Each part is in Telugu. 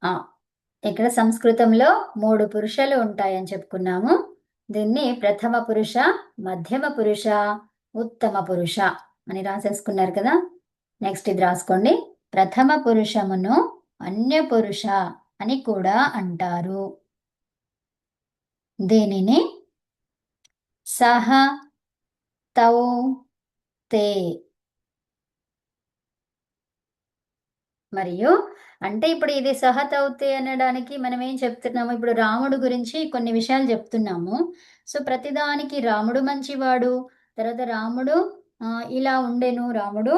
ఆ! ఇక్కడ సంస్కృతంలో 3 పురుషులు ఉంటాయని చెప్పుకున్నాము. దీన్ని ప్రథమ పురుష, మధ్యమ పురుష, ఉత్తమ పురుష అని రాసేసుకున్నారు కదా! నెక్స్ట్ ఇది రాసుకోండి. ప్రథమ పురుషమును అన్య పురుష అని కూడా అంటారు. దీనిని సహ, తౌ, తే మరియు అంటే ఇప్పుడు ఇది సహతౌతే అనడానికి మనం ఏం చెప్తున్నాము? ఇప్పుడు రాముడు గురించి కొన్ని విషయాలు చెప్తున్నాము. సో, ప్రతిదానికి రాముడు మంచివాడు. తర్వాత రాముడు ఇలా ఉండెను రాముడు.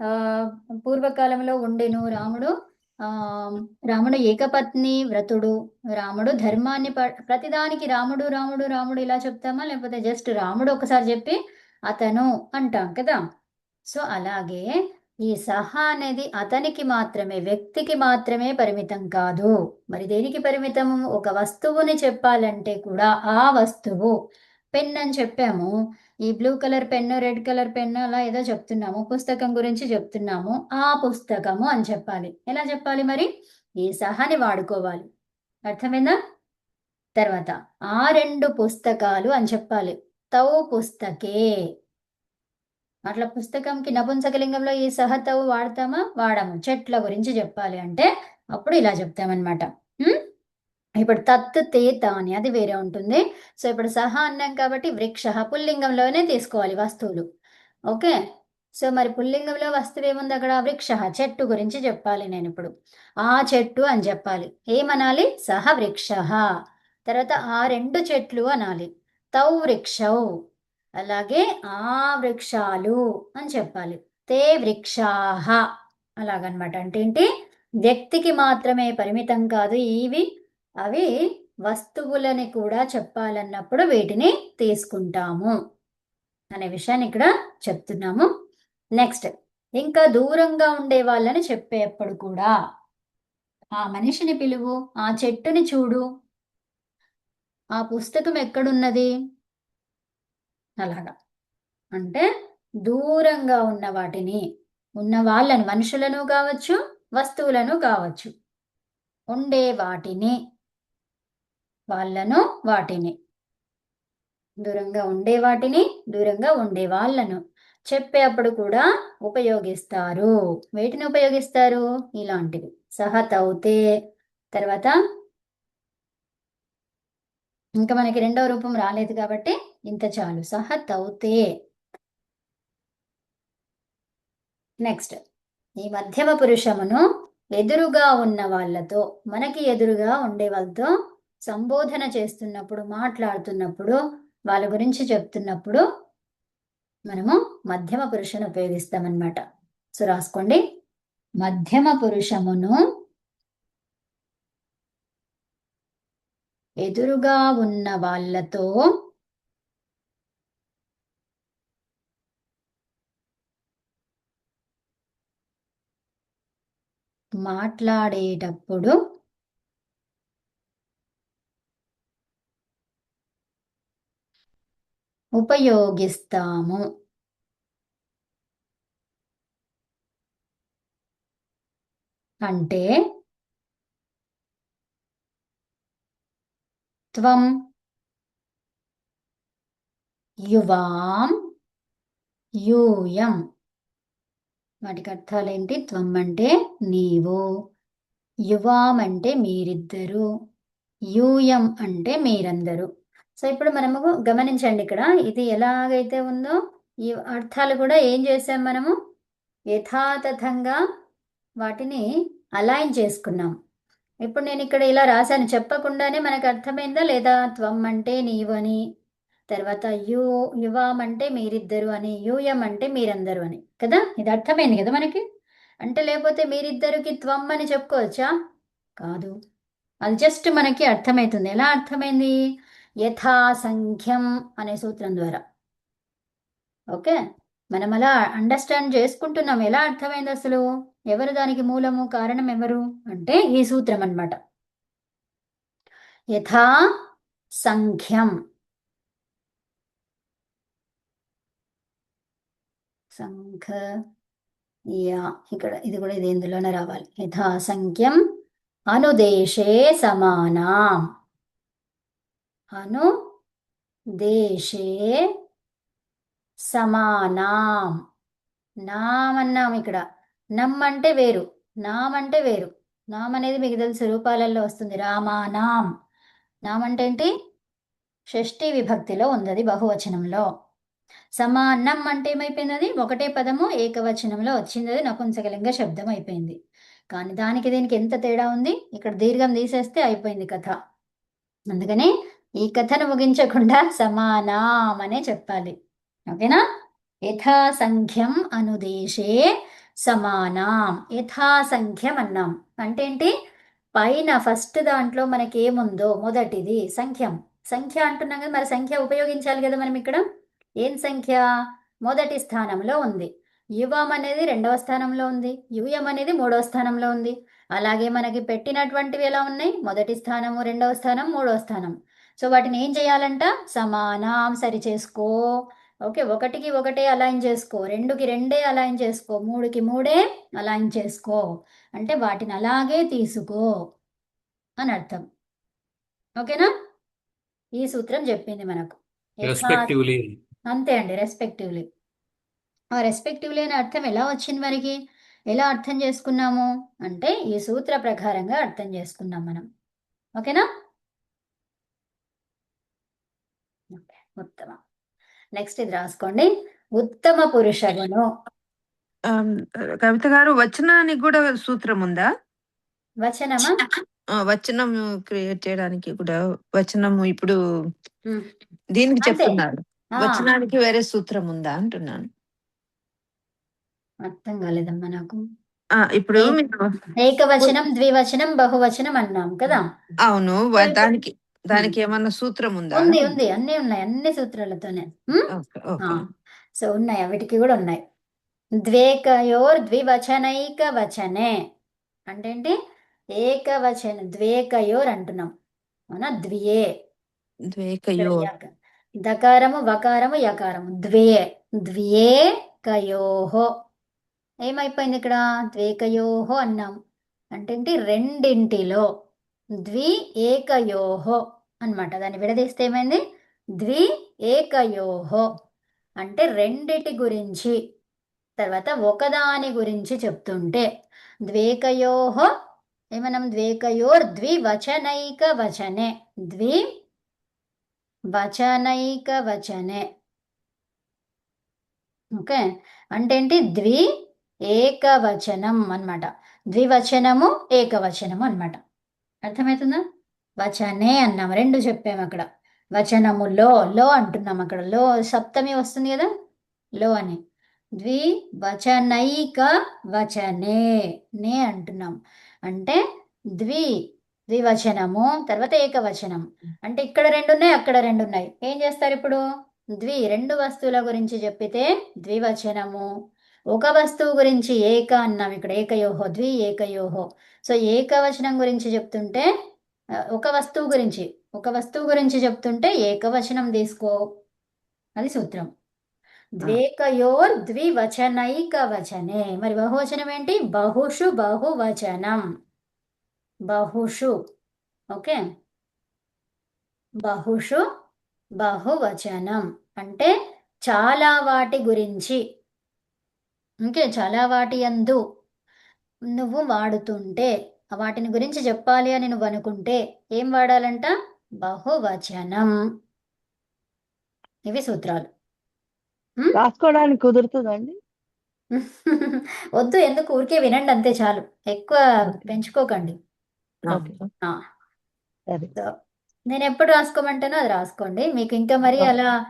ఆహ్, పూర్వకాలంలో ఉండెను రాముడు. రాముడు ఏకపత్ని వ్రతుడు. రాముడు ధర్మాన్ని ప్రతిదానికి రాముడు, రాముడు, రాముడు ఇలా చెప్తామా? లేకపోతే జస్ట్ రాముడు ఒకసారి చెప్పి అతను అంటాం కదా! సో, అలాగే ఈ సహా అనేది అతనికి మాత్రమే, వ్యక్తికి మాత్రమే పరిమితం కాదు. మరి దేనికి పరిమితము? ఒక వస్తువుని చెప్పాలంటే కూడా ఆ వస్తువు పెన్ అని చెప్పాము. ఈ blue colour pen, red colour pen అలా ఏదో చెప్తున్నాము. పుస్తకం గురించి చెప్తున్నాము. ఆ పుస్తకము అని చెప్పాలి. ఎలా చెప్పాలి మరి? ఈ సహాని వాడుకోవాలి. అర్థమైందా? తర్వాత ఆ 2 పుస్తకాలు అని చెప్పాలి. తౌ పుస్తకే. అట్లా పుస్తకంకి నపుంసకలింగంలో ఈ సహతవు వాడతామా? వాడము. చెట్ల గురించి జెప్పాలి అంటే, అప్పుడు ఇలా చెప్తామనమాట. హ్మ్. ఇప్పుడు తత్, తే, తాని అది వేరే ఉంటుంది. సో, ఇప్పుడు సహ అన్నాం కాబట్టి వృక్షః పుల్లింగంలోనే తీసుకోవాలి వస్తువులు. ఓకే. సో, మరి పుల్లింగంలో వస్తువేముందక్కడ? వృక్షః చెట్టు గురించి జెప్పాలి నేనిప్పుడు. ఆ చెట్టు అని జెప్పాలి. ఏమనాలి? సహ వృక్షః. తర్వాత ఆ 2 చెట్లు అనాలి. తౌ వృక్షౌ. అలాగే ఆ వృక్షాలు అని చెప్పాలి. తే వృక్షాః అలాగనమాట. అంటే ఏంటి? వ్యక్తికి మాత్రమే పరిమితం కాదు ఇవి. అవి వస్తువులని కూడా చెప్పాలన్నప్పుడు వీటిని తీసుకుంటాము అనే విషయాన్ని ఇక్కడ చెప్తున్నాము. నెక్స్ట్ ఇంకా దూరంగా ఉండే వాళ్ళని చెప్పేప్పుడు కూడా ఆ మనిషిని పిలువు, ఆ చెట్టుని చూడు, ఆ పుస్తకం ఎక్కడున్నది అలాగా. అంటే దూరంగా ఉన్న వాటిని, ఉన్న వాళ్ళని మనుషులను గావచ్చు, వస్తువులను గావచ్చు. ఉండే వాటిని, వాళ్ళను, వాటిని. దూరంగా ఉండే వాటిని, దూరంగా ఉండే వాళ్ళను. చెప్పేప్పుడు కూడా ఉపయోగిస్తారు. వేటిని ఉపయోగిస్తారు? ఇలాంటివి. సహతౌతే తర్వాత ఇంక మనకి రెండో రూపం రాలేదు కాబట్టి ఇంత చాలు. సహతౌతే. నెక్స్ట్ ఈ మధ్యమ పురుషమును ఎదురుగా ఉన్న వాళ్ళతో, మనకి ఎదురుగా ఉండే వాళ్ళతో సంబోధన చేస్తున్నప్పుడు, మాట్లాడుతున్నప్పుడు, వాళ్ళ గురించి చెప్తున్నప్పుడు మనము మధ్యమ పురుషుని ఉపయోగిస్తామనమాట. సో, రాసుకోండి. మధ్యమ పురుషమును ఎదురుగా ఉన్న వాళ్ళతో మాట్లాడేటప్పుడు ఉపయోగిస్తాము. అంటే త్వం యువాం యూయం. వాటికి అర్థాలేంటి? త్వం అంటే నీవు, యువాం అంటే మీరిద్దరు, యూయం అంటే మీరందరూ. సో, ఇప్పుడు మనము గమనించండి ఇక్కడ. ఇది ఎలాగైతే ఉందో ఈ అర్థాలు కూడా ఏం చేసాం మనము? యథాతథంగా వాటిని అలైన్ చేసుకున్నాం. ఇప్పుడు నేనిక్కడ ఇలా రాసాను. చెప్పకుండానే మనకు అర్థమైందా లేదా? త్వం అంటే నీవు అని, తర్వాత యువాం అంటే మీరిద్దరు అని, యూయం అంటే మీరందరూ అని. కదా! ఇది అర్థమైంది కదా మనకి? అంటే లేపోతే మీరిద్దరికి త్వం అని చెప్పుకోవచ్చా? కాదు. అది జస్ట్ మనకి అర్థమైతుంది. ఎలా అర్థమైంది? యథాసంఖ్యం అనే సూత్రం ద్వారా. ఓకే. మనం అలా అండర్‌స్టాండ్ చేసుకుంటున్నాం. ఎలా అర్థమైందసలు? ఎవరు దానికి మూలము, కారణం ఎవరు? అంటే ఈ సూత్రం అన్నమాట. యథా సంఖ్యం. సంఖ యాహ్! ఇక్కడ ఇది కూడా ఇది ఇందులోనే రావాలి. యథాసంఖ్యం అనుదేశే సమానాం. అనుదేశే సమానాం. నాం అన్నాం ఇక్కడ. నమ్ అంటే వేరు, నాం అంటే వేరు. నాం అనేది మీకు తెలుసు రూపాలలో వస్తుంది. రామానాం. నాం అంటే ఏంటి? షష్ఠీ విభక్తిలో ఉంది, అది బహువచనంలో. సమానం అంటే ఏమైపోయింది? అది ఒకటే పదము ఏకవచనంలో వచ్చింది, అది నపుంసకలింగ శబ్దం అయిపోయింది. కానీ దానికి దీనికి ఎంత తేడా ఉంది? ఇక్కడ దీర్ఘం తీసేస్తే అయిపోయింది కథ. అందుకని ఈ కథను ముగించకుండా సమానాం అనే చెప్పాలి. ఓకేనా? యథాసంఖ్యం అనుదేశే సమానాం. యథాసంఖ్యం అన్నాం అంటే ఏంటి? పైన ఫస్ట్ దాంట్లో మనకి ఏముందో మొదటిది సంఖ్యం. సంఖ్య అంటున్నాం కదా, మరి సంఖ్య ఉపయోగించాలి కదా మనం ఇక్కడ. ఏం సంఖ్య? మొదటి స్థానంలో ఉంది. యువం అనేది రెండవ స్థానంలో ఉంది, యూయం అనేది మూడవ స్థానంలో ఉంది. అలాగే మనకి పెట్టినటువంటివి ఎలా ఉన్నాయి? మొదటి స్థానము, రెండవ స్థానం, మూడవ స్థానం. సో వాటిని ఏం చేయాలంట? సమానం సరి చేసుకో. ఓకే, ఒకటికి ఒకటే అలైన్ చేసుకో, రెండుకి రెండే అలైన్ చేసుకో, మూడుకి మూడే అలైన్ చేసుకో. అంటే వాటిని అలాగే తీసుకో అని అర్థం. ఓకేనా? ఈ సూత్రం చెప్పింది మనకు. రెస్పెక్టివ్లీ. అంతే అండి, రెస్పెక్టివ్లీ. ఆ రెస్పెక్టివ్లీ అనే అర్థం ఎలా వచ్చింది మనకి? ఎలా అర్థం చేసుకున్నాము అంటే ఈ సూత్ర ప్రకారంగా అర్థం చేసుకున్నాం మనం. ఓకేనా? ఓకే, ఉత్తమ. నెక్స్ట్ ఇది రాసుకోండి. ఉత్తమ పురుష గుణం. కవిత గారు, వచనానికి కూడా సూత్రం ఉందా? వచనమా? వచనం క్రియేట్ చేయడానికి కూడా వచనము ఇప్పుడు ఉమ్, దీనికి అంతే. చెప్తున్నారు. ఆ, వచనానికి వేరే సూత్రం ఉందా అంటున్నాను. అర్థం కాలేదమ్మా నాకు. ఇప్పుడు ఏ- మీరు ఏకవచనం, ద్వివచనం, బహువచనం అన్నాం కదా. అవును, సో ఇప్పుడు- దానికి ఏమన్నా సూత్రం ఉందా? ఉంది ఉంది, అన్నీ ఉన్నాయి, అన్ని సూత్రాలతోనే. Okay, okay. సో ఉన్నాయి, వీటికి కూడా ఉన్నాయి. ద్వేకయోర్ ద్వివచనైక వచనే అంటే ఏంటి? ఏకవచన ద్వేకయోర్ అంటున్నాం, అవునా? ద్వియే. ద్వేకయో. దకారము, వకారము, యకారము. ద్వే, ద్వియే కయోహో. ఏమైపోయింది ఇక్కడ? ద్వేకయోహో అన్నాం అంటే ఏంటి? రెండింటిలో. ద్వి ఏకయోహో అన్నమాట. దాన్ని విడదీస్తే ఏమైంది? ద్వి ఏకయోహో అంటే రెండిటి గురించి, తర్వాత ఒకదాని గురించి చెప్తుంటే ద్వేకయోహో ఏమనం? ద్వేకయోర్ ద్వివచనైక వచనే. ద్వి వచనైక వచనే. ఓకే, అంటే ఏంటి? ద్వి ఏకవచనం అన్నమాట. ద్వివచనము, ఏకవచనము అన్నమాట. అర్థమవుతుందా? వచనే అన్నాం, రెండు చెప్పాము అక్కడ. వచనములో, లో అంటున్నాం అక్కడ. లో సప్తమి వస్తుంది కదా, లో అని. ద్వివచనైక వచనే, నే అంటున్నాం. అంటే ద్వివచనము, తర్వాత ఏకవచనం. అంటే ఇక్కడ రెండు ఉన్నాయి, అక్కడ రెండు ఉన్నాయి. ఏం చేస్తారు ఇప్పుడు? రెండు వస్తువుల గురించి చెప్పితే ద్వివచనము, ఒక వస్తువు గురించి ఏక అన్నాం ఇక్కడ. ఏకయోహో, ద్వి ఏకయోహో. సో ఏకవచనం గురించి చెప్తుంటే ఒక వస్తువు గురించి చెప్తుంటే ఏకవచనం తీసుకో, అది సూత్రం. ద్వేకయోర్ ద్వివచనైక వచనే. మరి బహువచనం ఏంటి? బహుషు బహువచనం. బహుషు. ఓకే, బహుషు బహువచనం అంటే చాలా వాటి గురించి. ఓకే, చాలా వాటి యందు నువ్వు వాడుతుంటే, వాటిని గురించి చెప్పాలి అని నువ్వు అనుకుంటే ఏం వాడాలంట? బహువచనం. ఇవి సూత్రాలు. రాసుకోవడానికి కుదురుతుందండి? వద్దు, ఎందుకు, ఊరికే వినండి అంతే చాలు, ఎక్కువ పెంచుకోకండి. ఓకే, సరే. సో నేను ఎప్పుడు రాసుకోమంటానో అది రాసుకోండి. మీకు ఇంకా మరి అలా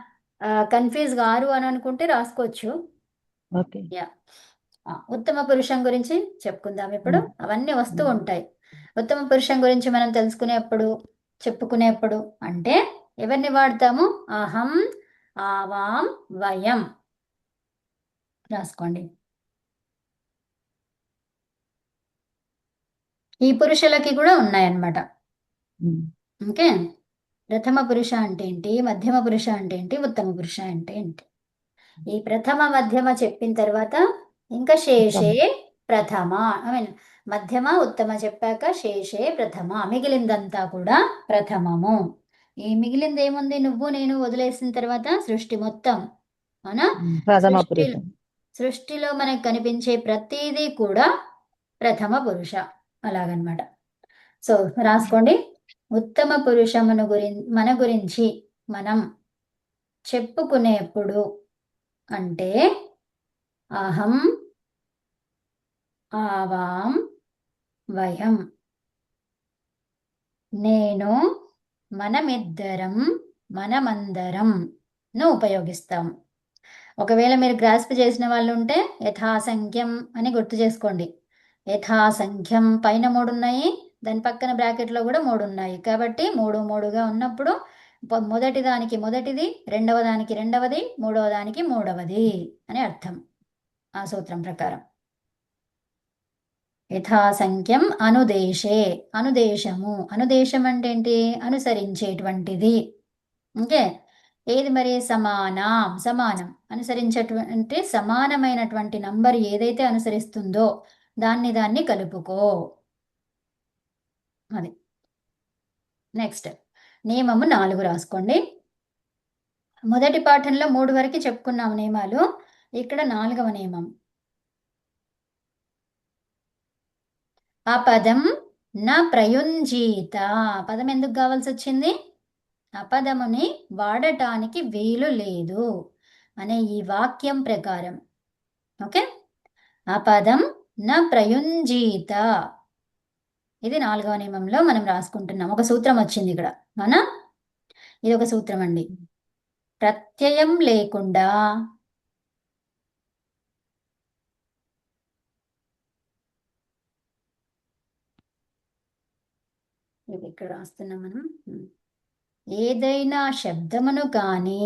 కన్ఫ్యూజ్ గారు అని అనుకుంటే రాసుకోవచ్చు. ఓకే. యా, ఉత్తమ పురుషం గురించి చెప్పుకుందాం ఇప్పుడు. అవన్నీ వస్తూ ఉంటాయి. ఉత్తమ పురుషం గురించి మనం తెలుసుకునేప్పుడు, చెప్పుకునేప్పుడు అంటే ఎవరిని వాడతాము? అహం, ఆవాం, వయం. రాసుకోండి. ఈ పురుషులకి కూడా ఉన్నాయన్నమాట. ఓకే, ప్రథమ పురుష అంటే ఏంటి, మధ్యమ పురుష అంటే ఏంటి, ఉత్తమ పురుష అంటే ఏంటి. ఈ ప్రథమ మధ్యమ చెప్పిన తర్వాత ఇంకా శేషే ప్రథమ, ఐ మీన్ మధ్యమ ఉత్తమ చెప్పాక శేషే ప్రథమ, మిగిలిందంతా కూడా ప్రథమము. ఈ మిగిలింది ఏముంది, నువ్వు నేను వదిలేసిన తర్వాత సృష్టి మొత్తం, అవునా? ప్రథమ పురుషం. సృష్టిలో మనకు కనిపించే ప్రతిదీ కూడా ప్రథమ పురుష, అలాగనమాట. సో రాసుకోండి. ఉత్తమ పురుషమును మన గురించి మనం చెప్పుకునేప్పుడు అంటే అహం, ఆవాం, వయం, నేను, మనమిద్దరం, మనమందరం ను ఉపయోగిస్తాం. ఒకవేళ మీరు గ్రాస్ప్ చేసిన వాళ్ళు ఉంటే యథాసంఖ్యం అని గుర్తు చేసుకోండి. యథాసంఖ్యం పైన 3 ఉన్నాయి, దాని పక్కన బ్రాకెట్లో కూడా 3 ఉన్నాయి. కాబట్టి 3 3గా ఉన్నప్పుడు మొదటి దానికి మొదటిది, రెండవ దానికి రెండవది, మూడవ దానికి మూడవది అని అర్థం ఆ సూత్రం ప్రకారం. యథాసంఖ్యం అనుదేశే, అనుదేశము, అనుదేశం అంటే ఏంటి, అనుసరించేటువంటిది. ఓకే, ఏది మరి, సమానం, సమానం అనుసరించేటువంటి సమానమైనటువంటి నంబర్ ఏదైతే అనుసరిస్తుందో దాన్ని కలుపుకో, అది. నెక్స్ట్ నియమము 4 రాసుకోండి. మొదటి పాఠంలో 3 వరకు చెప్పుకున్నాం నియమాలు, ఇక్కడ 4వ నియమం. అపదం న ప్రయుంజీత, పదం ఎందుకు కావాల్సి వచ్చింది, అపదముని వాడటానికి వీలు లేదు అనే ఈ వాక్యం ప్రకారం. ఓకే, అపదం న ప్రయుంజీత, ఇది 4వ నియమంలో మనం రాసుకుంటున్నాం. ఒక సూత్రం వచ్చింది ఇక్కడ, అవునా? ఇది ఒక సూత్రం అండి. ప్రత్యయం లేకుండా ఇది ఇక్కడ రాస్తున్నాం మనం. ఏదైనా శబ్దమును కానీ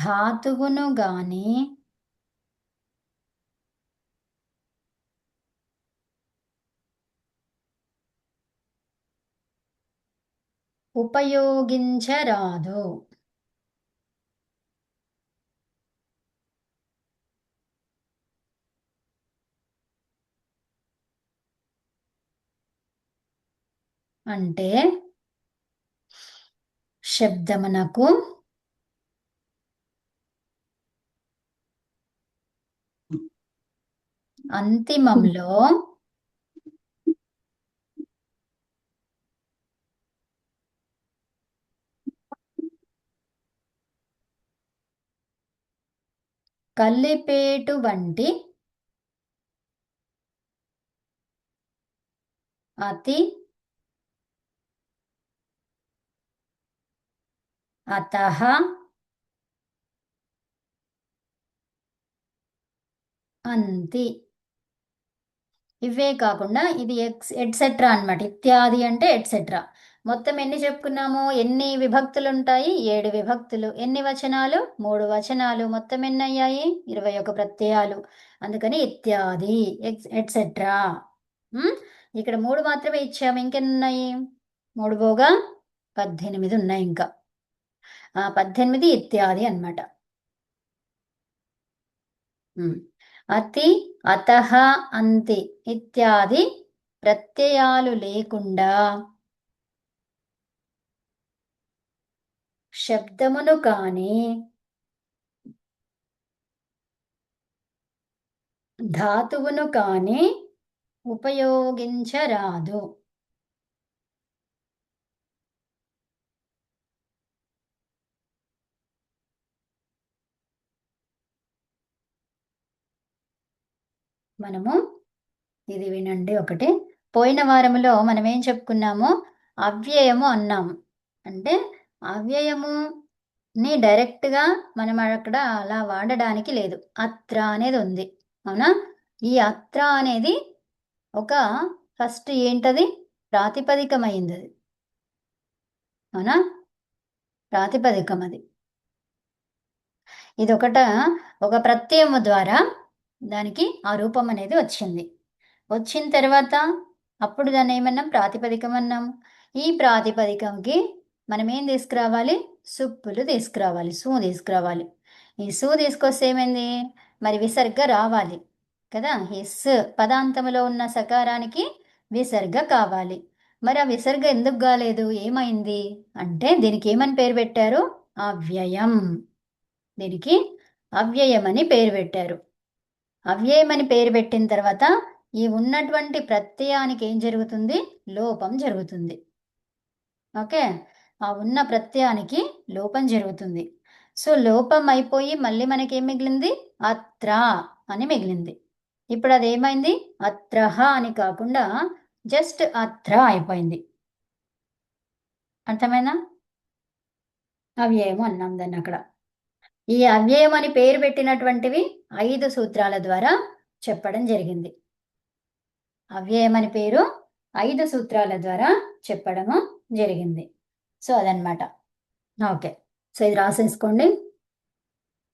ధాతువును గాని ఉపయోగించరాదు. అంటే శబ్దమునకు అంతిమంలో కలిపేటు వంటి అతి, అతః, అంతి, ఇవే కాకుండా ఇది ఎట్సెట్రా అన్నమాట. ఇత్యాది అంటే ఎట్సెట్రా. మొత్తం ఎన్ని చెప్పుకున్నాము, ఎన్ని విభక్తులు ఉంటాయి, 7 విభక్తులు. ఎన్ని వచనాలు, 3 వచనాలు. మొత్తం ఎన్ని అయ్యాయి, 21 ప్రత్యయాలు. అందుకని ఇత్యాది, ఎట్సెట్రా. ఇక్కడ 3 మాత్రమే ఇచ్చాము, ఇంకెన్ని ఉన్నాయి, 3 పోగా 18 ఉన్నాయి. ఇంకా 18 ఇత్యాది అన్నమాట. అతి, అతః, అంతి ఇత్యాది ప్రత్యయాలు లేకుండా శబ్దమును కాని ధాతువును కాని ఉపయోగించరాదు. మనము ఇది వినండి ఒకటి. పోయిన వారములో మనం ఏం చెప్పుకున్నాము, అవ్యయము అన్నాము. అంటే అవ్యయముని డైరెక్ట్గా మనం అక్కడ అలా వాడడానికి లేదు, అత్ర అనేది ఉంది, అవునా? ఈ అత్ర అనేది ఒక ఫస్ట్ ఏంటది, ప్రాతిపదికమైంది, అవునా? ప్రాతిపదికం అది. ఇది ఒక ప్రత్యయము ద్వారా దానికి ఆ రూపం అనేది వచ్చింది. వచ్చిన తర్వాత అప్పుడు దాన్ని ఏమన్నాం, ప్రాతిపదికం అన్నాం. ఈ ప్రాతిపదికంకి మనం ఏం తీసుకురావాలి? సుప్పులు తీసుకురావాలి, సు తీసుకురావాలి. ఈ సు తీసుకొస్తే ఏమైంది? మరి విసర్గ రావాలి కదా. ఈ స్ పదాంతములో ఉన్న సకారానికి విసర్గ కావాలి. మరి ఆ విసర్గ ఎందుకు కాలేదు, ఏమైంది అంటే దీనికి ఏమని పేరు పెట్టారు? అవ్యయం. దీనికి అవ్యయం అని పేరు పెట్టారు. అవ్యయం అని పేరు పెట్టిన తర్వాత ఈ ఉన్నటువంటి ప్రత్యయానికి ఏం జరుగుతుంది? లోపం జరుగుతుంది. ఓకే, ఆ ఉన్న ప్రత్యయానికి లోపం జరుగుతుంది. సో లోపం అయిపోయి మళ్ళీ మనకి ఏం మిగిలింది? అత్ర అని మిగిలింది. ఇప్పుడు అది ఏమైంది? అత్రహ అని కాకుండా జస్ట్ అత్ర అయిపోయింది. అర్థమైనా? అవ్యయము అన్నాం దాన్ని అక్కడ. ఈ అవ్యయం అని పేరు పెట్టినటువంటివి 5 సూత్రాల ద్వారా చెప్పడం జరిగింది. అవ్యయం అని పేరు 5 సూత్రాల ద్వారా చెప్పడము జరిగింది. సో అదనమాట. ఓకే, సో ఇది రాసేసుకోండి.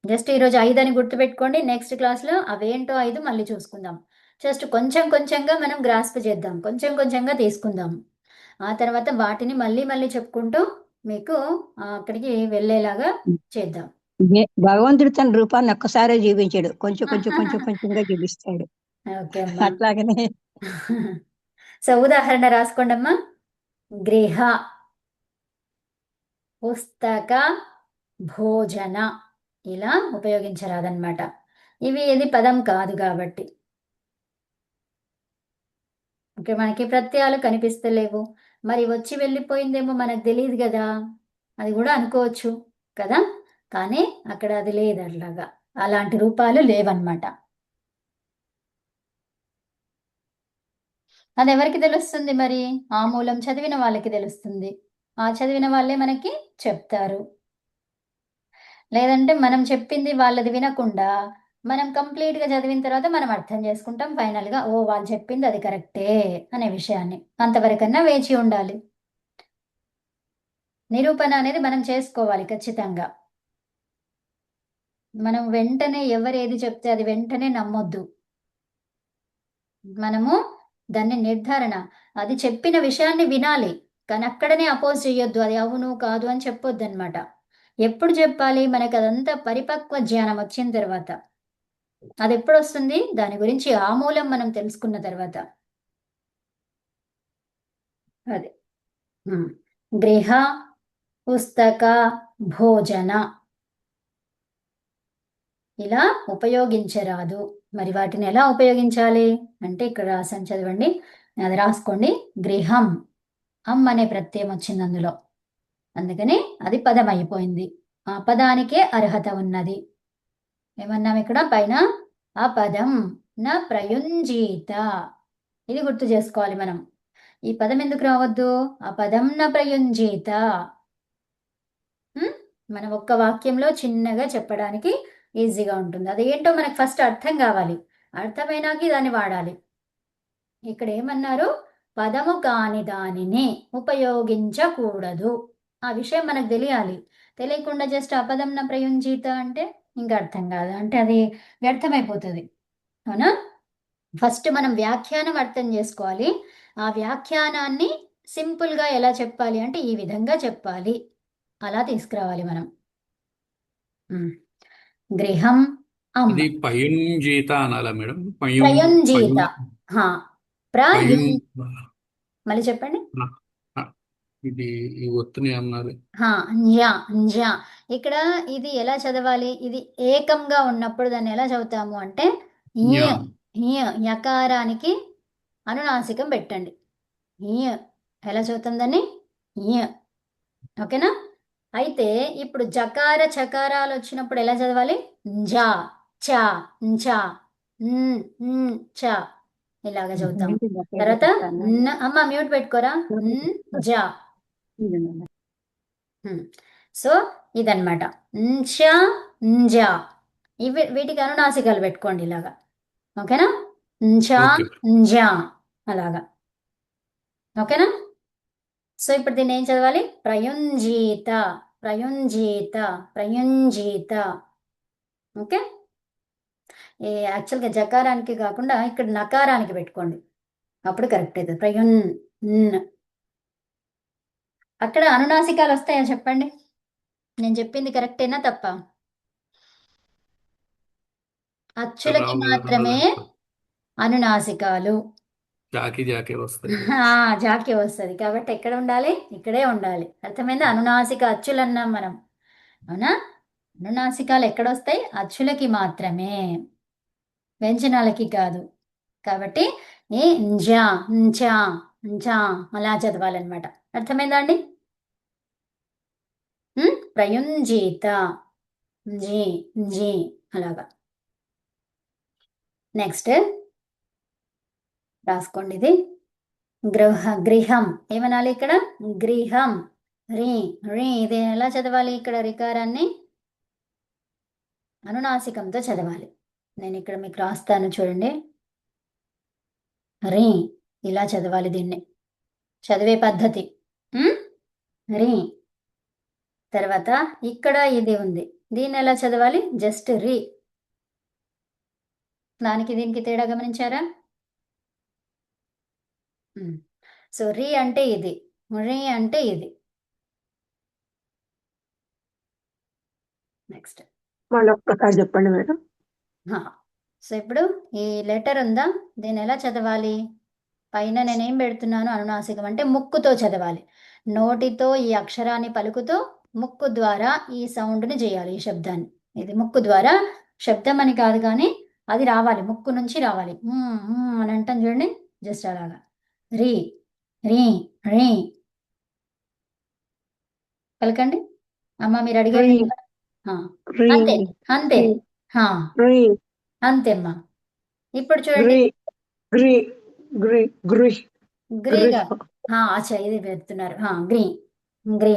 జస్ట్ ఈరోజు 5 అని గుర్తుపెట్టుకోండి. నెక్స్ట్ క్లాస్లో అవేంటో 5 మళ్ళీ చూసుకుందాం. జస్ట్ కొంచెం కొంచెంగా మనం గ్రాస్ప్ చేద్దాం, కొంచెం కొంచెంగా తీసుకుందాం. ఆ తర్వాత వాటిని మళ్ళీ మళ్ళీ చెప్పుకుంటూ మీకు అక్కడికి వెళ్ళేలాగా చేద్దాం. భగవంతుడు తన రూపాన్ని ఒక్కసారే చూపించాడు, కొంచెం కొంచెం కొంచెం కొంచెంగా చూపిస్తాడు. ఓకే అమ్మా. అట్లాగనే సో ఉదాహరణ రాసుకోండి అమ్మా. గృహ, పుస్తక, భోజన ఇలా ఉపయోగించరాదన్నమాట. ఇవి ఏది పదం కాదు కాబట్టి. ఓకే, మనకి ప్రత్యయాలు కనిపిస్తలేవు, మరి వచ్చి వెళ్ళిపోయిందేమో మనకు తెలియదు కదా, అది కూడా అనుకోవచ్చు కదా. కానీ అక్కడ అది లేదు, అట్లాగా అలాంటి రూపాలు లేవన్నమాట. అది ఎవరికి తెలుస్తుంది? మరి ఆ మూలం చదివిన వాళ్ళకి తెలుస్తుంది. ఆ చదివిన వాళ్ళే మనకి చెప్తారు. లేదంటే మనం చెప్పింది వాళ్ళది వినకుండా మనం కంప్లీట్గా చదివిన తర్వాత మనం అర్థం చేసుకుంటాం ఫైనల్గా, ఓ వాళ్ళు చెప్పింది అది కరెక్టే అనే విషయాన్ని. అంతవరకన్నా వేచి ఉండాలి. నిరూపణ అనేది మనం చేసుకోవాలి ఖచ్చితంగా. మనం వెంటనే ఎవరు ఏది చెప్తే అది వెంటనే నమ్మొద్దు. మనము దాన్ని నిర్ధారణ, అది చెప్పిన విషయాన్ని వినాలి, కానీ అక్కడనే అపోజ్ చేయొద్దు, అది అవును కాదు అని చెప్పొద్దు అనమాట. ఎప్పుడు చెప్పాలి? మనకు అదంతా పరిపక్వ జ్ఞానం వచ్చిన తర్వాత. అది ఎప్పుడు వస్తుంది? దాని గురించి ఆ మూలం మనం తెలుసుకున్న తర్వాత. అదే గృహ, పుస్తక, భోజన ఇలా ఉపయోగించరాదు. మరి వాటిని ఎలా ఉపయోగించాలి అంటే ఇక్కడ రాసాను, చదవండి, అది రాసుకోండి. గృహం, అమ్ అనే ప్రత్యయం వచ్చింది అందులో, అందుకని అది పదం అయిపోయింది. ఆ పదానికే అర్హత ఉన్నది. ఏమన్నాం ఇక్కడ పైన? ఆ పదం న ప్రయుంజీత. ఇది గుర్తు చేసుకోవాలి మనం. ఈ పదం ఎందుకు రావద్దు? ఆ పదం న ప్రయుంజీత. మనం ఒక్క వాక్యంలో చిన్నగా చెప్పడానికి ఈజీగా ఉంటుంది. అదేంటో మనకు ఫస్ట్ అర్థం కావాలి, అర్థమైనాక దాన్ని వాడాలి. ఇక్కడ ఏమన్నారు? పదము కాని దానిని ఉపయోగించకూడదు. ఆ విషయం మనకు తెలియాలి. తెలియకుండా జస్ట్ అపదం న ప్రయుంజీత అంటే ఇంకా అర్థం కాదు, అంటే అది వ్యర్థమైపోతుంది. అవునా? ఫస్ట్ మనం వ్యాఖ్యానం అర్థం చేసుకోవాలి. ఆ వ్యాఖ్యానాన్ని సింపుల్గా ఎలా చెప్పాలి అంటే ఈ విధంగా చెప్పాలి, అలా తీసుకురావాలి మనం. గృహం, అమ్మ. ఇది పయుంజీత అనాలా మేడం? ప్రయుంజీత. మళ్ళీ చెప్పండి. ఇది ఈ ఒత్తుని అన్నారు. ఇక్కడ ఇది ఎలా చదవాలి? ఇది ఏకంగా ఉన్నప్పుడు దాన్ని ఎలా చదువుతాము అంటే యకారానికి అనునాసికం పెట్టండి. ఎలా చదువుతాం దాన్ని? ఓకేనా? అయితే ఇప్పుడు జకార చకారాలు వచ్చినప్పుడు ఎలా చదవాలి? జా, చ, చ, చ ఇలాగా చదువుతాం. తర్వాత అమ్మ మ్యూట్ పెట్టుకోరా. జా. సో ఇదన్నమాట. జా, ఇవి వీటికి అనునాసికాలు పెట్టుకోండి ఇలాగా. ఓకేనా? జా అలాగా. ఓకేనా? సో ఇప్పుడు దీన్ని ఏం చదవాలి? ప్రయుంజీత, ప్రయుంజీత, ప్రయుంజీత. ఓకే, యాక్చువల్గా జకారానికి కాకుండా ఇక్కడ నకారానికి పెట్టుకోండి, అప్పుడు కరెక్ట్ అవుతుంది. అక్కడ అనునాసికాలు వస్తాయా చెప్పండి? నేను చెప్పింది కరెక్టేనా తప్ప? అచ్చులకి రావు కదా మాత్రమే దాంట్లో. అనునాసికాలు. జాకి జాకి వస్తాయి జాకి వస్తుంది కాబట్టి ఎక్కడ ఉండాలి? ఇక్కడే ఉండాలి. అర్థమైందా? అనునాసిక అచ్చులు అన్నాం మనం, అవునా? అనునాసికాలు ఎక్కడొస్తాయి? అచ్చులకి మాత్రమే, వ్యంజనాలకి కాదు. కాబట్టి ఈ njా njా njా అలా చదవాలన్నమాట. అర్థమైందా అండి? ప్రయుంజీత జీ జీ అలాగా. నెక్స్ట్ రాసుకోండి ఇది. గృహం ఏమనాలి ఇక్కడ? గృహం. రీ రీ ఇది ఎలా చదవాలి? ఇక్కడ రికారాన్ని అనునాసికంతో చదవాలి. నేను ఇక్కడ మీకు రాస్తాను చూడండి. రీ ఇలా చదవాలి దీన్ని, చదివే పద్ధతి. రీ తర్వాత ఇక్కడ ఇది ఉంది, దీన్ని ఎలా చదవాలి? జస్ట్ రీ. దానికి దీనికి తేడా గమనించారా? సో రీ అంటే ఇది, రీ అంటే ఇది. నెక్స్ట్ మళ్ళీ ఒక్కసారి చెప్పండి మేడం. సో ఇప్పుడు ఈ లెటర్ ఉందా, దీన్ని ఎలా చదవాలి? పైన నేనేం పెడుతున్నాను? అనునాసికం అంటే ముక్కుతో చదవాలి. నోటితో ఈ అక్షరాన్ని పలుకుతూ ముక్కు ద్వారా ఈ సౌండ్ని చేయాలి, ఈ శబ్దాన్ని. ఇది ముక్కు ద్వారా శబ్దం అని కాదు కానీ అది రావాలి, ముక్కు నుంచి రావాలి. అని అంటాం చూడండి, జస్ట్ అలాగా. రీ రీ రీ పలకండి. అమ్మ మీరు అడిగారు రీ, ఆ, రీ, అంతే అంతే. రీ, అంతే అమ్మా. ఇప్పుడు చూడండి, గ్రీ, గ్రీ, గ్రీ, గ్రీ, గ్రీగా అచ్చా ఇది పెడుతున్నారు. గ్రీ గ్రీ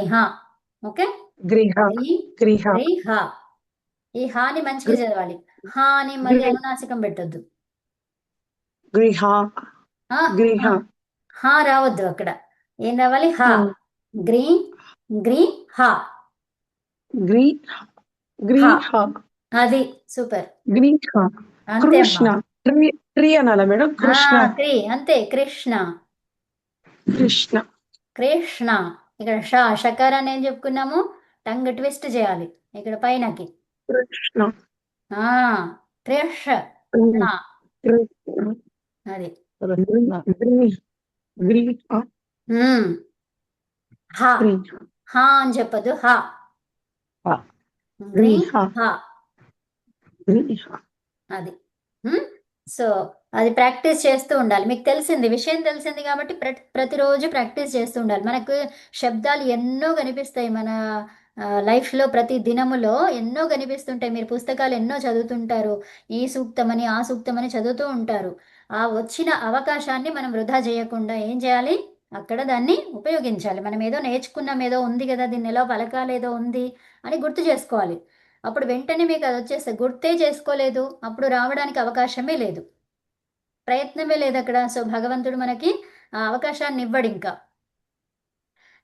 ఓకే. గ్రీహ, గ్రీహ, గ్రీ ఈ హాని మంచిగా చదవాలి. హా అని మళ్ళీ అనునాసికం పెట్టొద్దు. గ్రీహ, గ్రీహ, హా రావద్దు అక్కడ. ఏం రావాలి? హా. గ్రీ గ్రీ హా. గ్రీ, గ్రీహ, అది సూపర్. గ్రీహ. అంతే కృష్ణ, ట్రీ, ట్రీ అనాలా మేడం? కృష్ణ, అంతే. కృష్ణ కృష్ణ, కృష్ణ. ఇక్కడ షకారాన్ని ఏం చెప్పుకున్నాము? టంగ్ ట్విస్ట్ చేయాలి ఇక్కడ పైనకి. కృష్ణ, కృష్ణ కృష్ణ, అది. గ్రీహ, హా గ్రీహ, హా అని చెప్పదు, హా. గ్రీహ, హా గ్రీహ. అది. సో అది ప్రాక్టీస్ చేస్తూ ఉండాలి. మీకు తెలిసింది, విషయం తెలిసింది కాబట్టి ప్రతిరోజు ప్రాక్టీస్ చేస్తూ ఉండాలి. మనకు శబ్దాలు ఎన్నో కనిపిస్తాయి మన లైఫ్లో, ప్రతి దినములో ఎన్నో కనిపిస్తుంటాయి. మీరు పుస్తకాలు ఎన్నో చదువుతుంటారు, ఈ సూక్తమని ఆ సూక్తమని చదువుతూ ఉంటారు. ఆ వచ్చిన అవకాశాన్ని మనం వృధా చేయకుండా ఏం చేయాలి? అక్కడ దాన్ని ఉపయోగించాలి. మనం ఏదో నేర్చుకున్నాం, ఏదో ఉంది కదా, దీన్ని ఎలా పలకాలేదో ఉంది అని గుర్తు చేసుకోవాలి. అప్పుడు వెంటనే మీకు అది వచ్చేస్తే, గుర్తే చేసుకోలేదు అప్పుడు రావడానికి అవకాశమే లేదు, ప్రయత్నమే లేదు అక్కడ. సో భగవంతుడు మనకి ఆ అవకాశాన్ని ఇవ్వడు ఇంకా.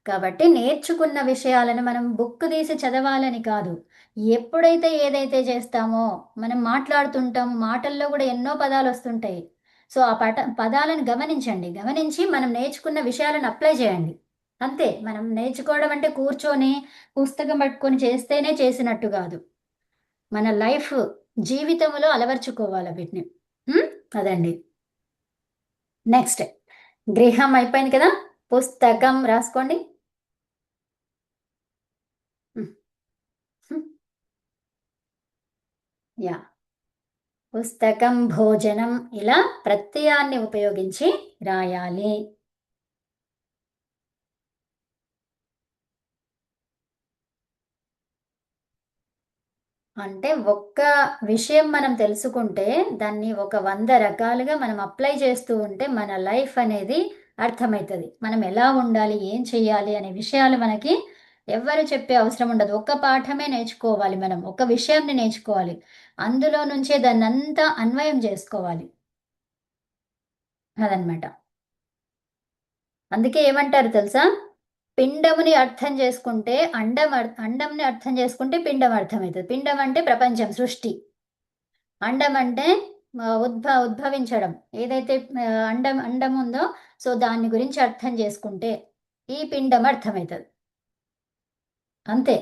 కాబట్టి నేర్చుకున్న విషయాలను మనం బుక్ తీసి చదవాలని కాదు, ఎప్పుడైతే ఏదైతే చేస్తామో, మనం మాట్లాడుతుంటాము, మాటల్లో కూడా ఎన్నో పదాలు వస్తుంటాయి. సో ఆ పదాలను గమనించి మనం నేర్చుకున్న విషయాలను అప్లై చేయండి. అంతే. మనం నేర్చుకోవడం అంటే కూర్చొని పుస్తకం పట్టుకొని చేస్తేనే చేసినట్టు కాదు, మన లైఫ్ జీవితంలో అలవర్చుకోవాలి వీటిని. అదండి. నెక్స్ట్ గృహం అయిపోయింది కదా, పుస్తకం రాసుకోండి. యా, పుస్తకం, భోజనం ఇలా ప్రత్యయాన్ని ఉపయోగించి రాయాలి. అంటే ఒక్క విషయం మనం తెలుసుకుంటే దాన్ని ఒక 100 రకాలుగా మనం అప్లై చేస్తూ ఉంటే మన లైఫ్ అనేది అర్థమవుతుంది. మనం ఎలా ఉండాలి, ఏం చెయ్యాలి అనే విషయాలు మనకి ఎవ్వరు చెప్పే అవసరం ఉండదు. ఒక్క పాఠమే నేర్చుకోవాలి, మనం ఒక విషయాన్ని నేర్చుకోవాలి, అందులో నుంచే దాన్ని అంతా అన్వయం చేసుకోవాలి. అదనమాట. అందుకే ఏమంటారు తెలుసా? పిండముని అర్థం చేసుకుంటే అండంని అర్థం చేసుకుంటే పిండం అర్థమవుతుంది. పిండం అంటే ప్రపంచం, సృష్టి. అండం అంటే ఉద్భవించడం. ఏదైతే అండం ఉందో, సో దాని గురించి అర్థం చేసుకుంటే ఈ పిండం అర్థమవుతుంది. అంతే,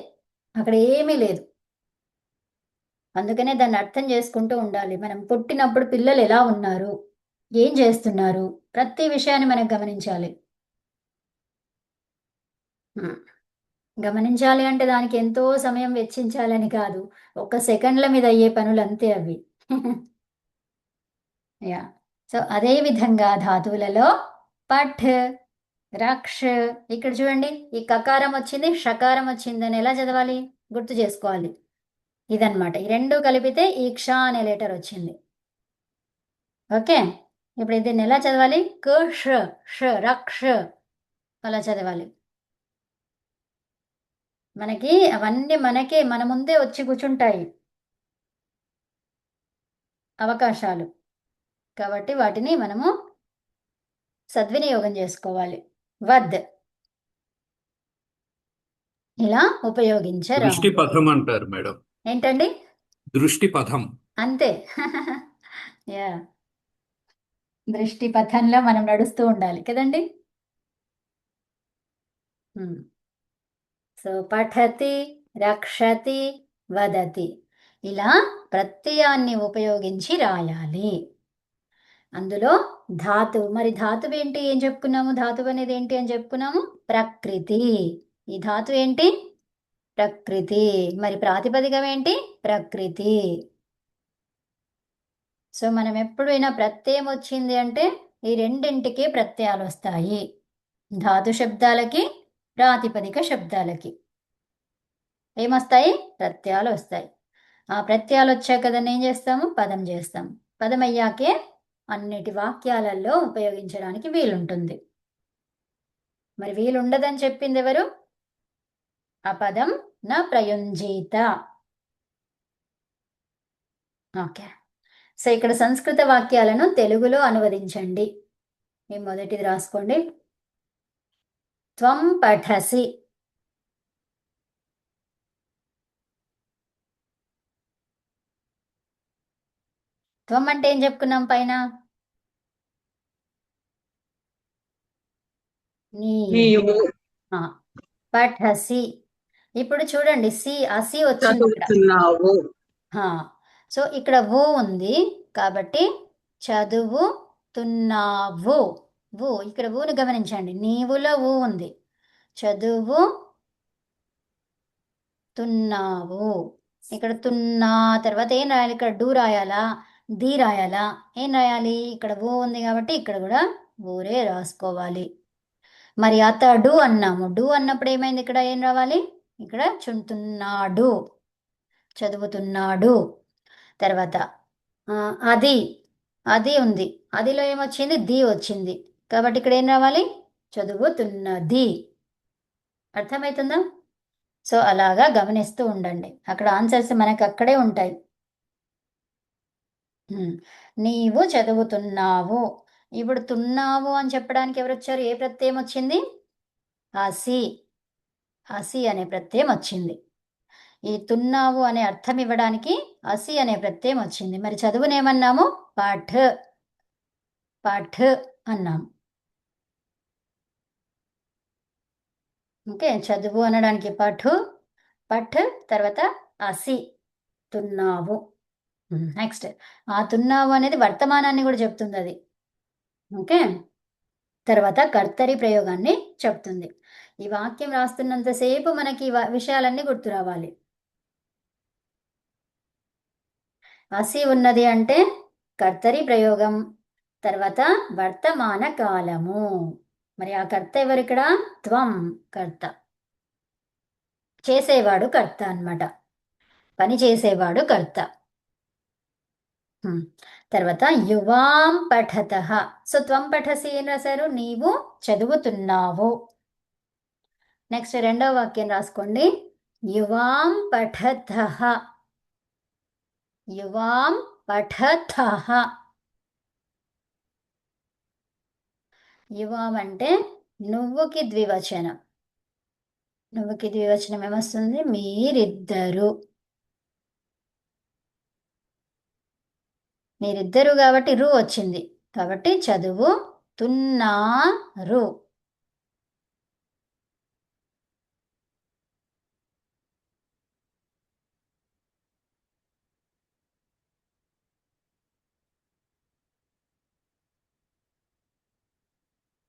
అక్కడ ఏమీ లేదు. అందుకనే దాన్ని అర్థం చేసుకుంటూ ఉండాలి. మనం పుట్టినప్పుడు పిల్లలు ఎలా ఉన్నారు, ఏం చేస్తున్నారు, ప్రతి విషయాన్ని మనం గమనించాలి. గమనించాలి అంటే దానికి ఎంతో సమయం వెచ్చించాలని కాదు, ఒక్క సెకండ్ల మీద అయ్యే పనులు అంతే అవి. యా. సో అదే విధంగా ధాతువులలో పఠ్, రక్ష, ఇక్కడ చూడండి ఈ కకారం వచ్చింది, షకారం వచ్చింది అని ఎలా చదవాలి గుర్తు చేసుకోవాలి. ఇదన్నమాట, ఈ రెండు కలిపితే ఈ క్ష అనే లెటర్ వచ్చింది. ఓకే, ఇప్పుడు దీన్ని ఎలా చదవాలి? క ష ష రక్ష అలా చదవాలి. మనకి అవన్నీ మన ముందే వచ్చి కూర్చుంటాయి అవకాశాలు, కాబట్టి వాటిని మనము సద్వినియోగం చేసుకోవాలి. వద్ ఇలా ఉపయోగించరా. దృష్టి పథం అంటారు మేడం. ఏంటండి? దృష్టి పథం. అంతే. యా, దృష్టి పథంలో మనం నడుస్తూ ఉండాలి కదండి. సో పఠతి, రక్షతి, వదతి ఇలా ప్రత్యయాన్ని ఉపయోగించి రాయాలి. అందులో ధాతు, మరి ధాతువు ఏంటి, ఏం చెప్పుకున్నాము? ధాతువు అనేది ఏంటి అని చెప్పుకున్నాము? ప్రకృతి. ఈ ధాతు ఏంటి? ప్రకృతి. మరి ప్రాతిపదికం ఏంటి? ప్రకృతి. సో మనం ఎప్పుడైనా ప్రత్యయం వచ్చింది అంటే ఈ రెండింటికి ప్రత్యయాలు వస్తాయి, ధాతు శబ్దాలకి, ప్రాతిపదిక శబ్దాలకి ఏమొస్తాయి? ప్రత్యయాలు వస్తాయి. ఆ ప్రత్యయాలు వచ్చాక దాన్ని ఏం చేస్తాము? పదం చేస్తాం. పదం అయ్యాకే అన్నిటి వాక్యాలలో ఉపయోగించడానికి వీలుంటుంది. మరి వీలుండదని చెప్పింది ఎవరు? అపదం న ప్రయుంజీత. ఓకే, సో ఇక్కడ సంస్కృత వాక్యాలను తెలుగులో అనువదించండి. మీ మొదటిది రాసుకోండి. త్వం పఠసి. త్వం అంటే ఏం చెప్పుకున్నాం పైన? నీవు పఠసి. ఇప్పుడు చూడండి, సి అసి వచ్చింది ఇక్కడ. చదువుతున్నావు. సో ఇక్కడ వు ఉంది కాబట్టి చదువుతున్నావు. వు ఇక్కడ వును గమనించండి, నీవులో వు ఉంది. చదువు తున్నావు. ఇక్కడ తున్నా తర్వాత ఏం రాయాలి? ఇక్కడ డు రాయాలా, ది రాయాలా, ఏం రాయాలి? ఇక్కడ వు ఉంది కాబట్టి ఇక్కడ కూడా ఊరే రాసుకోవాలి. మరి అతడు అన్నాము, డు అన్నప్పుడు ఏమైంది? ఇక్కడ ఏం రావాలి? ఇక్కడ చుంటున్నాడు, చదువుతున్నాడు. తర్వాత అది, అది ఉంది, అదిలో ఏమొచ్చింది? ది వచ్చింది కాబట్టి ఇక్కడ ఏం రావాలి? చదువుతున్నది. అర్థమవుతుందా? సో అలాగా గమనిస్తూ ఉండండి, అక్కడ ఆన్సర్స్ మనకు అక్కడే ఉంటాయి. నీవు చదువుతున్నావు. ఇప్పుడు తున్నావు అని చెప్పడానికి ఎవరు వచ్చారు? ఏ ప్రత్యయం వచ్చింది? అసి. అసి అనే ప్రత్యయం వచ్చింది. ఈ తున్నావు అనే అర్థం ఇవ్వడానికి అసి అనే ప్రత్యయం వచ్చింది. మరి చదువునేమన్నాము? పాఠ్. పాఠ్ అన్నాము. ఓకే, చదువు అనడానికి పఠు, పఠ్ తర్వాత అసి, తున్నావు. నెక్స్ట్ ఆ తున్నావు అనేది వర్తమానాన్ని కూడా చెప్తుంది అది. ఓకే, తర్వాత కర్తరి ప్రయోగాన్ని చెప్తుంది. ఈ వాక్యం రాస్తున్నంతసేపు మనకి ఈ విషయాలన్నీ గుర్తు రావాలి. అసి ఉన్నది అంటే కర్తరి ప్రయోగం, తర్వాత వర్తమాన కాలము. మరి ఆ కర్త ఎవరు ఇక్కడ? త్వం కర్త, చేసేవాడు కర్త అన్నమాట, పని చేసేవాడు కర్త. తర్వాత యువాం పఠత. సో త్వం పఠసి ఏం రాశారు? నీవు చదువుతున్నావు. నెక్స్ట్ రెండవ వాక్యం రాసుకోండి. యువాం పఠత. యువాం పఠత. యువాం అంటే నువ్వుకి ద్వివచనం. నువ్వుకి ద్వివచనం ఏమొస్తుంది? మీరిద్దరు. మీరిద్దరు కాబట్టి రు వచ్చింది, కాబట్టి చదువు తున్నారు.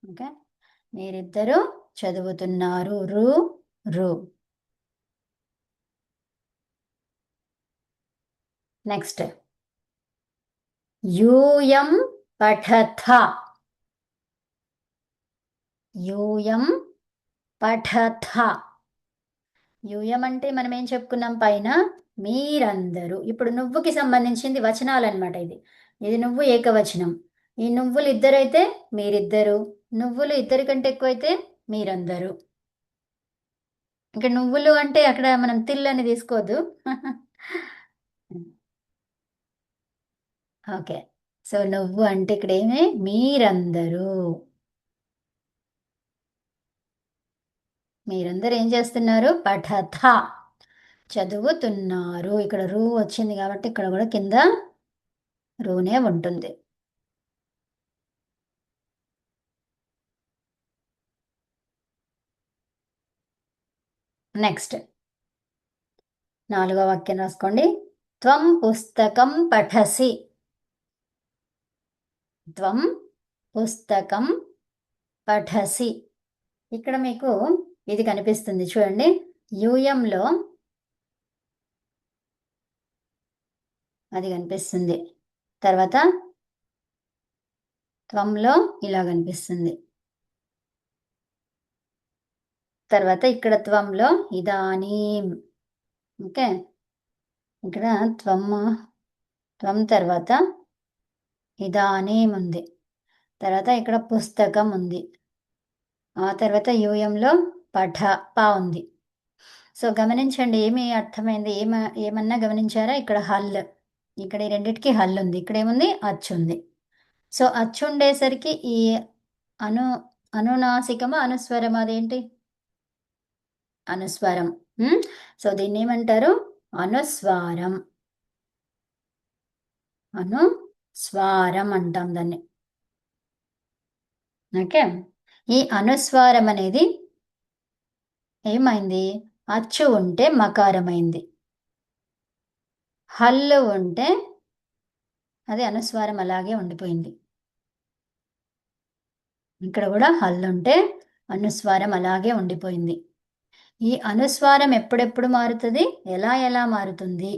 ఓకే, మీరిద్దరూ చదువుతున్నారు. రు రు. నెక్స్ట్ యూయం పఠథ. యూయం పఠథ. యూయం అంటే మనం ఏం చెప్పుకున్నాం పైన, మీరందరూ. ఇప్పుడు నువ్వుకి సంబంధించింది వచనాలు అనమాట. ఇది నువ్వు ఏకవచనం. ఈ నువ్వులు ఇద్దరైతే మీరిద్దరు, నువ్వులు ఇద్దరి కంటే ఎక్కువైతే మీరందరూ. ఇంకా నువ్వులు అంటే అక్కడ మనం తిల్లని తీసుకోవద్దు. ఓకే, సో నువ్వు అంటే ఇక్కడ ఏమి, మీరందరూ. మీరందరూ ఏం చేస్తున్నారు, పఠథ, చదువుతున్నారు. ఇక్కడ రూ వచ్చింది కాబట్టి ఇక్కడ కూడా కింద రూనే ఉంటుంది. నెక్స్ట్ 4వ వాక్యం రాసుకోండి. త్వం పుస్తకం పఠసి. త్వం పుస్తకం పఠసి. ఇక్కడ మీకు ఇది కనిపిస్తుంది చూడండి. యూయంలో అది కనిపిస్తుంది, తర్వాత త్వంలో ఇలా కనిపిస్తుంది, తర్వాత ఇక్కడ త్వంలో ఇదానీం. ఓకే, ఇక్కడ త్వం తర్వాత ఇదానీం ఉంది, తర్వాత ఇక్కడ పుస్తకం ఉంది, ఆ తర్వాత యూయంలో పా ఉంది. సో గమనించండి, ఏమి అర్థమైంది, ఏమన్నా గమనించారా? ఇక్కడ హల్, ఇక్కడ ఈ రెండిటికి హల్ ఉంది, ఇక్కడ ఏముంది, అచ్చు ఉంది. సో అచ్చు ఉండేసరికి ఈ అనునాసికము అనుస్వరం, అదేంటి అనుస్వారం. సో దీన్ని ఏమంటారు, అనుస్వారం. అనుస్వారం అంటాం దాన్ని. ఓకే, ఈ అనుస్వారం అనేది ఏమైంది, అచ్చు ఉంటే మకారమైంది, హల్లు ఉంటే అది అనుస్వారం అలాగే ఉండిపోయింది. ఇక్కడ కూడా హల్లు ఉంటే అనుస్వారం అలాగే ఉండిపోయింది. ఈ అనుస్వారం ఎప్పుడెప్పుడు మారుతుంది, ఎలా మారుతుంది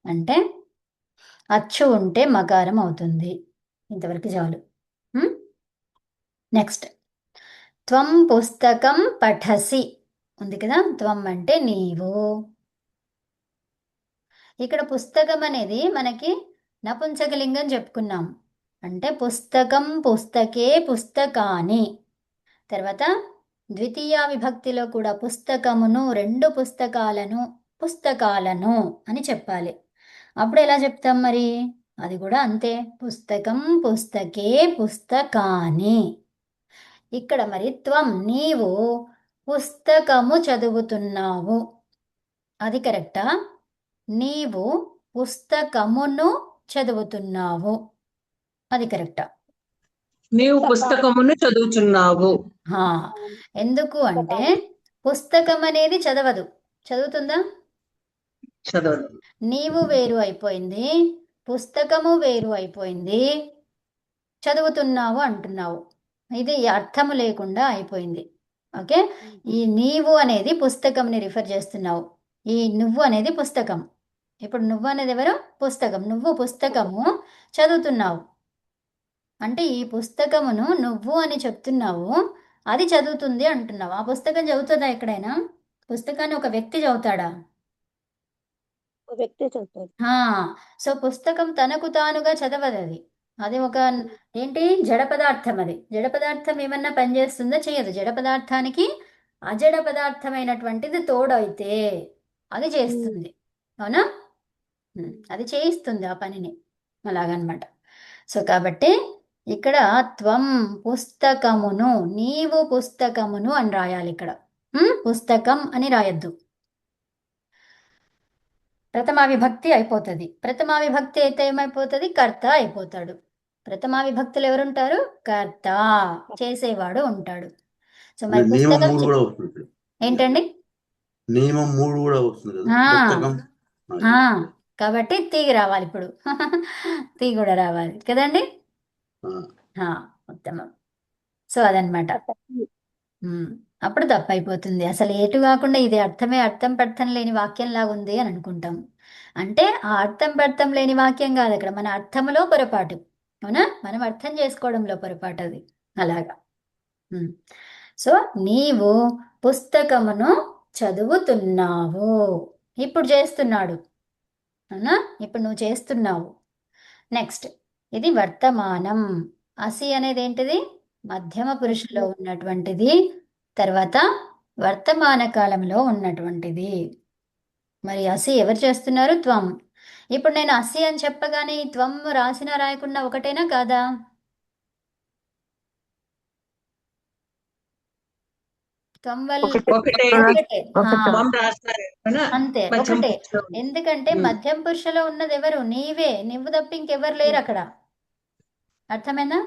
అంటే అచ్చు ఉంటే మకారం అవుతుంది. ఇంతవరకు చాలు. నెక్స్ట్ త్వం పుస్తకం పఠసి ఉంది కదా. త్వం అంటే నీవు. ఇక్కడ పుస్తకం అనేది మనకి నపుంసకలింగం చెప్పుకున్నాం. అంటే పుస్తకం, పుస్తకే, పుస్తకాని. తర్వాత ద్వితీయ విభక్తిలో కూడా పుస్తకమును, 2 పుస్తకాలను, పుస్తకాలను అని చెప్పాలి. అప్పుడు ఎలా చెప్తాం మరి, అది కూడా అంతే, పుస్తకం, పుస్తకే, పుస్తకాని. ఇక్కడ మరి త్వం నీవు పుస్తకము చదువుతున్నావు, అది కరెక్టా? నీవు పుస్తకమును చదువుతున్నావు, అది కరెక్టా? నీవు పుస్తకమును చదువుతున్నావు. ఎందుకు అంటే పుస్తకం అనేది చదవదు, చదువుతుందా? చదవదు. నీవు వేరు అయిపోయింది, పుస్తకము వేరు అయిపోయింది, చదువుతున్నావు అంటున్నావు. ఇది అర్థము లేకుండా అయిపోయింది. ఓకే, ఈ నీవు అనేది పుస్తకంని రిఫర్ చేస్తున్నావు, ఈ నువ్వు అనేది పుస్తకం. ఇప్పుడు నువ్వు అనేది ఎవరు, పుస్తకం. నువ్వు పుస్తకము చదువుతున్నావు అంటే ఈ పుస్తకమును నువ్వు అని చెప్తున్నావు, అది చదువుతుంది అంటున్నావు. ఆ పుస్తకం చదువుతుందా ఎక్కడైనా? పుస్తకాన్ని ఒక వ్యక్తి చదువుతాడా? వ్యక్తి చదువుతాడు. సో పుస్తకం తనకు తానుగా చదవదు, అది ఒక ఏంటి, జడ పదార్థం. అది జడ పదార్థం ఏమన్నా పనిచేస్తుందో చేయదు. జడ పదార్థానికి అజడ పదార్థమైనటువంటిది తోడైతే అది చేస్తుంది, అవునా? అది చేయిస్తుంది ఆ పనిని, అలాగనమాట. సో కాబట్టి ఇక్కడ త్వం పుస్తకమును, నీవు పుస్తకమును అని రాయాలి. ఇక్కడ పుస్తకం అని రాయొద్దు. ప్రథమా విభక్తి అయిపోతుంది. ప్రథమా విభక్తి అయితే ఏమైపోతుంది, కర్త అయిపోతాడు. ప్రథమా విభక్తులు ఎవరుంటారు, కర్త, చేసేవాడు ఉంటాడు. సో మరి పుస్తకం ఏంటండి, నియమం 3 కూడా వస్తుంది కదా, పుస్తకం. కాబట్టి తీ రావాలి ఇప్పుడు. తీ కూడా రావాలి కదండి. ఉత్తమం. సో అదనమాట. అప్పుడు తప్పైపోతుంది. అసలు ఎటు కాకుండా ఇది అర్థం పర్థం లేని వాక్యంలాగా ఉంది అని అనుకుంటాం. అంటే ఆ అర్థం పర్థం లేని వాక్యం కాదు అక్కడ, మన అర్థములో పొరపాటు. అవునా? మనం అర్థం చేసుకోవడంలో పొరపాటు అది. అలాగా. సో నీవు పుస్తకమును చదువుతున్నావు. ఇప్పుడు చేస్తున్నాడు. అవునా? ఇప్పుడు నువ్వు చేస్తున్నావు. నెక్స్ట్ ఇది వర్తమానం. అసి అనేది ఏంటిది? మధ్యమ పురుషులో ఉన్నటువంటిది. తర్వాత వర్తమాన కాలంలో ఉన్నటువంటిది. మరి అసి ఎవరు చేస్తున్నారు? త్వం. ఇప్పుడు నేను అసి అని చెప్పగానే ఈ త్వం రాసినా రాయకుండా ఒకటేనా కాదా? త్వం వల్ల ఒకటే. ఒకటే. త్వం రాస్తారు ఏమైనా? అంతే, మధ్యం ఒకటే. పురుషులో ఉంది. ఎందుకంటే మధ్యం పురుషులో ఉన్నది ఎవరు? నీవే. నువ్వు తప్ప ఇంకెవరు లేరు అక్కడ. అర్థమైందా?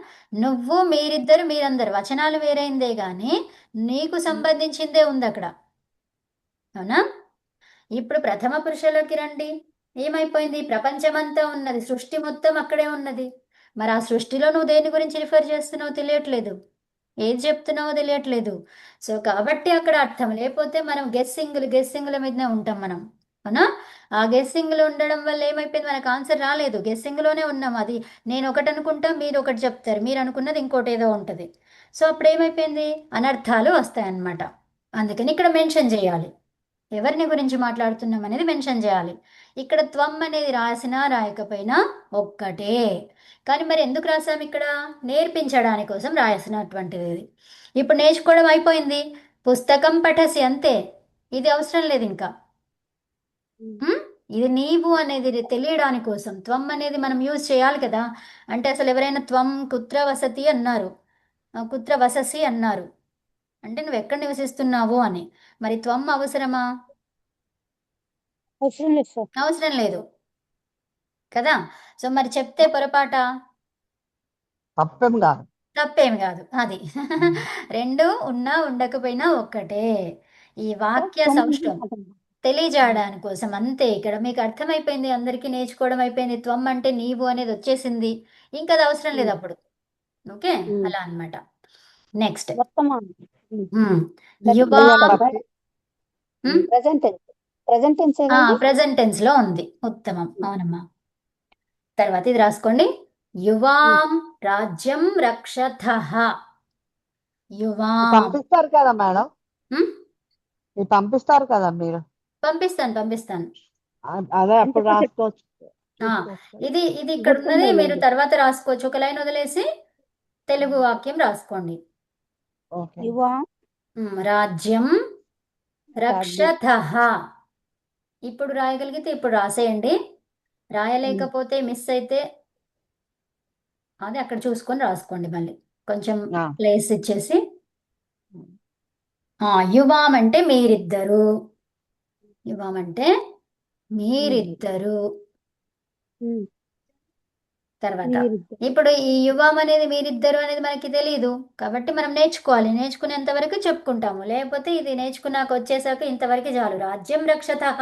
నువ్వు, మీరిద్దరు, మీరందరు. వచనాలు వేరైందే గాని నీకు సంబంధించిందే ఉంది అక్కడ. అవునా? ఇప్పుడు ప్రథమ పురుషులోకి రండి. ఏమైపోయింది? ప్రపంచమంతా ఉన్నది, సృష్టి మొత్తం అక్కడే ఉన్నది. మరి ఆ సృష్టిలో నువ్వు దేని గురించి రిఫర్ చేస్తున్నావో తెలియట్లేదు, ఏది చెప్తున్నావో తెలియట్లేదు. సో కాబట్టి అక్కడ అర్థం. లేకపోతే మనం గెస్సింగ్ల మీదనే ఉంటాం మనం. అవునా? ఆ గెస్సింగ్లు ఉండడం వల్ల ఏమైపోయింది? మనకు ఆన్సర్ రాలేదు. గెస్సింగ్లోనే ఉన్నాం. అది నేను ఒకటి అనుకుంటా, మీరు ఒకటి చెప్తారు, మీరు అనుకున్నది ఇంకోటి ఏదో ఉంటుంది. సో అప్పుడు ఏమైపోయింది? అనర్థాలు వస్తాయన్నమాట. అందుకని ఇక్కడ మెన్షన్ చేయాలి, ఎవరిని గురించి మాట్లాడుతున్నాం అనేది మెన్షన్ చేయాలి. ఇక్కడ త్వం అనేది రాసినా రాయకపోయినా ఒక్కటే. కానీ మరి ఎందుకు రాసాం ఇక్కడ? నేర్పించడానికి కోసం రాసినటువంటిది ఇది. ఇప్పుడు నేర్చుకోవడం అయిపోయింది. పుస్తకం పఠసి, అంతే. ఇది అవసరం లేదు ఇంకా. ఇది నీవు అనేది తెలియడానికి కోసం. త్వం అనేది మనం యూజ్ చేయాలి కదా. అంటే అసలు ఎవరైనా త్వం కుత్ర వసతి అన్నారు, కుత్ర వససి అన్నారు అంటే నువ్వు ఎక్కడ నివసిస్తున్నావు అని. మరి త్వం అవసరమా? అవసరం లేదు కదా. సో మరి చెప్తే పొరపాట? తప్పేం కాదు. అది రెండు ఉన్నా ఉండకపోయినా ఒక్కటే. ఈ వాక్య సౌష్ఠవం తెలియజేయడానికి కోసం అంతే. ఇక్కడ మీకు అర్థమైపోయింది, అందరికీ నేర్చుకోవడం అయిపోయింది. త్వం అంటే నీవు అనేది వచ్చేసింది, ఇంకా అది అవసరం లేదు అప్పుడు. ఓకే, అలా అన్నమాట. నెక్స్ట్ యువా ప్రెజెంట్ టెన్స్ లో ఉంది. ఉత్తమం. అవునమ్మా. తర్వాత ఇది రాసుకోండి. యువాం రాజ్యం రక్షతః. యువాం పంపిస్తారు కదా మేడం, పంపిస్తారు కదా మీరు? పంపిస్తాను. అదే అప్పుడు రాసుకోవచ్చు. ఇది ఇక్కడ ఉన్నది, మీరు తర్వాత రాసుకోవచ్చు. ఒక లైన్ వదిలేసి తెలుగు వాక్యం రాసుకోండి. రాజ్యం రక్షతః. ఇప్పుడు రాయగలిగితే ఇప్పుడు రాసేయండి. రాయలేకపోతే మిస్ అయితే అది అక్కడ చూసుకొని రాసుకోండి. మళ్ళీ కొంచెం ప్లేస్ ఇచ్చేసి. యువాం అంటే మీరిద్దరు. యువాం అంటే మీరిద్దరు. తర్వాత ఇప్పుడు ఈ యువాం అనేది మీరిద్దరు అనేది మనకి తెలియదు కాబట్టి మనం నేర్చుకోవాలి. నేర్చుకునేంత వరకు చెప్పుకుంటాము. లేకపోతే ఇది నేర్చుకున్నాక వచ్చేసాక ఇంతవరకు చాలు. రాజ్యం రక్షతః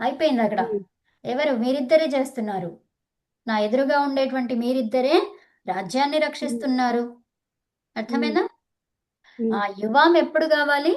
అయిపోయింది అక్కడ. ఎవరు? మీరిద్దరే చేస్తున్నారు. నా ఎదురుగా ఉండేటువంటి మీరిద్దరే రాజ్యాన్ని రక్షిస్తున్నారు. అర్థమైందా? ఆ యువాం ఎప్పుడు కావాలి?